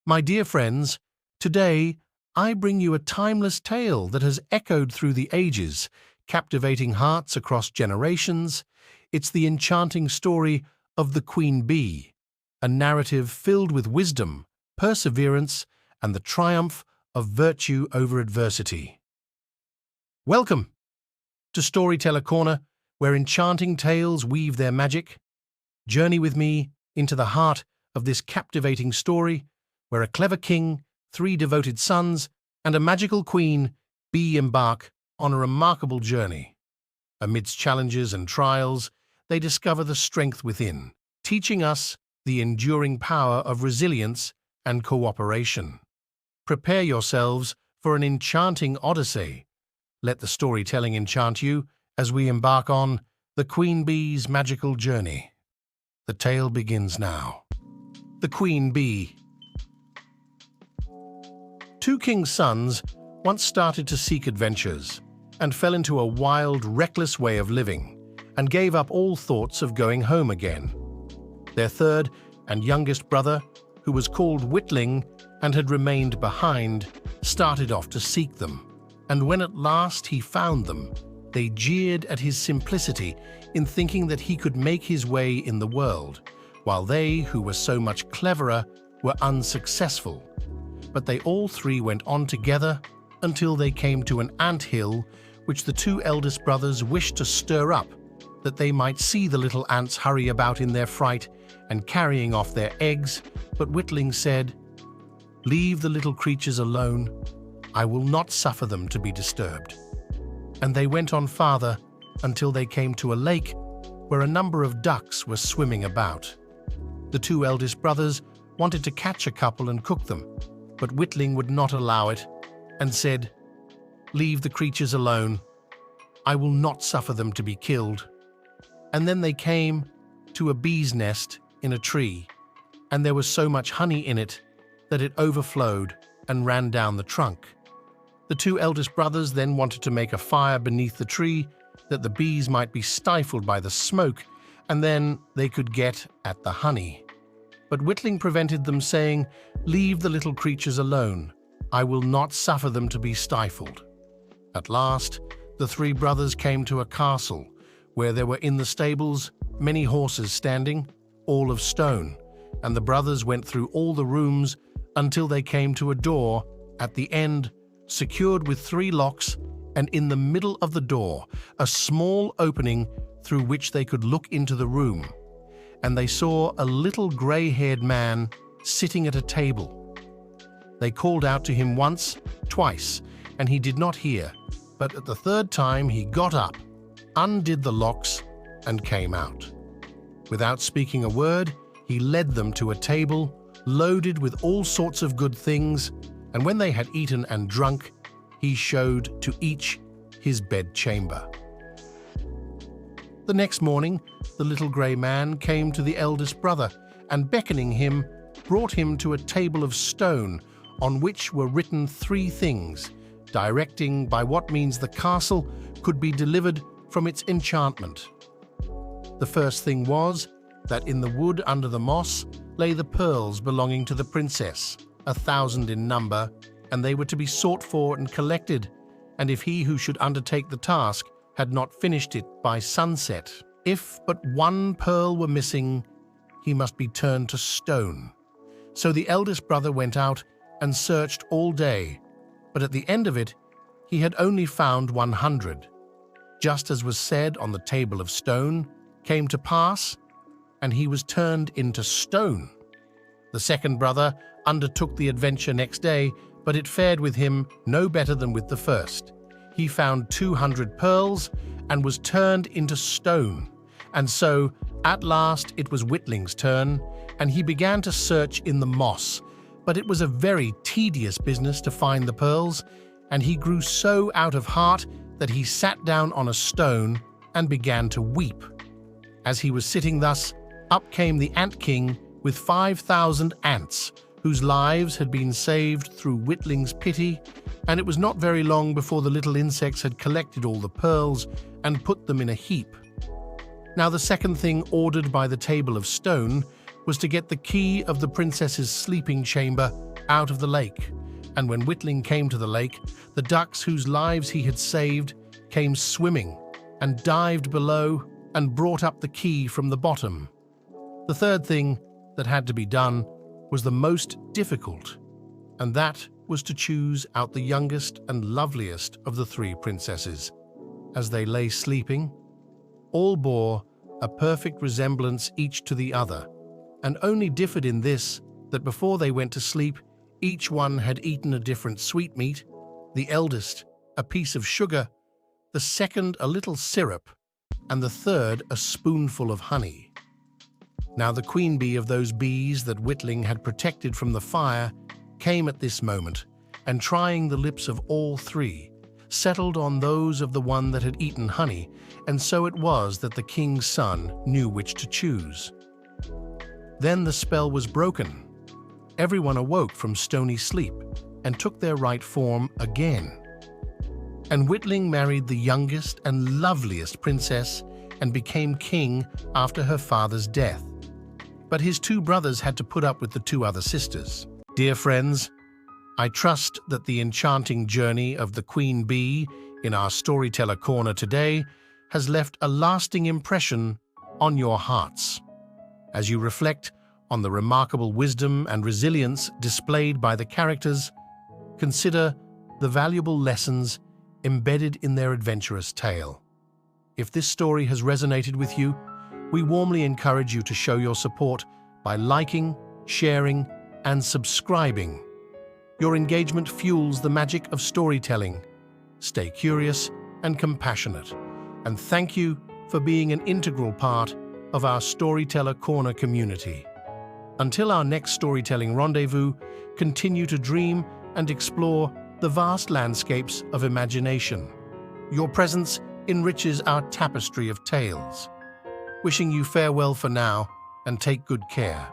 My dear friends, today I bring you a timeless tale that has echoed through the ages, captivating hearts across generations. It's the enchanting story of the Queen Bee, a narrative filled with wisdom, perseverance, and the triumph of virtue over adversity. Welcome to Storyteller Corner, where enchanting tales weave their magic. Journey with me into the heart of this captivating story, where a clever king, 3 devoted sons, and a magical queen bee embark on a remarkable journey. Amidst challenges and trials, they discover the strength within, teaching us the enduring power of resilience and cooperation. Prepare yourselves for an enchanting odyssey. Let the storytelling enchant you as we embark on the Queen Bee's magical journey. The tale begins now. The Queen Bee. 2 kings' sons once started to seek adventures and fell into a wild, reckless way of living and gave up all thoughts of going home again. Their 3rd and youngest brother, who was called Whitling and had remained behind, started off to seek them. And when at last he found them, they jeered at his simplicity in thinking that he could make his way in the world, while they, who were so much cleverer, were unsuccessful. But they all 3 went on together until they came to an ant-hill which the 2 eldest brothers wished to stir up, that they might see the little ants hurry about in their fright and carrying off their eggs. But Whitling said, "Leave the little creatures alone. I will not suffer them to be disturbed." And they went on farther until they came to a lake where a number of ducks were swimming about. The 2 eldest brothers wanted to catch a couple and cook them, but Whitling would not allow it and said, "Leave the creatures alone. I will not suffer them to be killed." And then they came to a bee's nest in a tree, and there was so much honey in it that it overflowed and ran down the trunk. The 2 eldest brothers then wanted to make a fire beneath the tree that the bees might be stifled by the smoke, and then they could get at the honey. But Whitling prevented them, saying, "Leave the little creatures alone. I will not suffer them to be stifled." At last, the 3 brothers came to a castle where there were in the stables many horses standing, all of stone, and the brothers went through all the rooms until they came to a door at the end, secured with 3 locks, and in the middle of the door a small opening through which they could look into the room. And they saw a little grey-haired man sitting at a table. They called out to him once, twice, and he did not hear, but at the 3rd time he got up, undid the locks, and came out. Without speaking a word, he led them to a table loaded with all sorts of good things, and when they had eaten and drunk, he showed to each his bedchamber. The next morning, the little grey man came to the eldest brother, and beckoning him, brought him to a table of stone on which were written 3 things, directing by what means the castle could be delivered from its enchantment. The first thing was that in the wood under the moss lay the pearls belonging to the princess, 1,000 in number, and they were to be sought for and collected, and if he who should undertake the task had not finished it by sunset, if but 1 pearl were missing, he must be turned to stone. So the eldest brother went out and searched all day, but at the end of it he had only found 100. Just as was said on the table of stone came to pass, and he was turned into stone. The second brother undertook the adventure next day, but it fared with him no better than with the first. He found 200 pearls and was turned into stone. And so, at last, it was Whitling's turn, and he began to search in the moss. But it was a very tedious business to find the pearls, and he grew so out of heart that he sat down on a stone and began to weep. As he was sitting thus, up came the Ant King with 5,000 ants, whose lives had been saved through Whitling's pity, and it was not very long before the little insects had collected all the pearls and put them in a heap. Now the second thing ordered by the table of stone was to get the key of the princess's sleeping chamber out of the lake, and when Whitling came to the lake, the ducks whose lives he had saved came swimming and dived below and brought up the key from the bottom. The third thing that had to be done was the most difficult, and that was to choose out the youngest and loveliest of the three princesses. As they lay sleeping, all bore a perfect resemblance each to the other, and only differed in this, that before they went to sleep, each one had eaten a different sweetmeat, the eldest a piece of sugar, the second a little syrup, and the third a spoonful of honey. Now the queen bee of those bees that Whitling had protected from the fire came at this moment, and trying the lips of all three, settled on those of the one that had eaten honey, and so it was that the king's son knew which to choose. Then the spell was broken. Everyone awoke from stony sleep and took their right form again. And Whitling married the youngest and loveliest princess and became king after her father's death. But his two brothers had to put up with the two other sisters. Dear friends, I trust that the enchanting journey of the Queen Bee in our Storyteller Corner today has left a lasting impression on your hearts. As you reflect on the remarkable wisdom and resilience displayed by the characters, consider the valuable lessons embedded in their adventurous tale. If this story has resonated with you, we warmly encourage you to show your support by liking, sharing, and subscribing. Your engagement fuels the magic of storytelling. Stay curious and compassionate, and thank you for being an integral part of our Storyteller Corner community. Until our next storytelling rendezvous, continue to dream and explore the vast landscapes of imagination. Your presence enriches our tapestry of tales. Wishing you farewell for now, and take good care.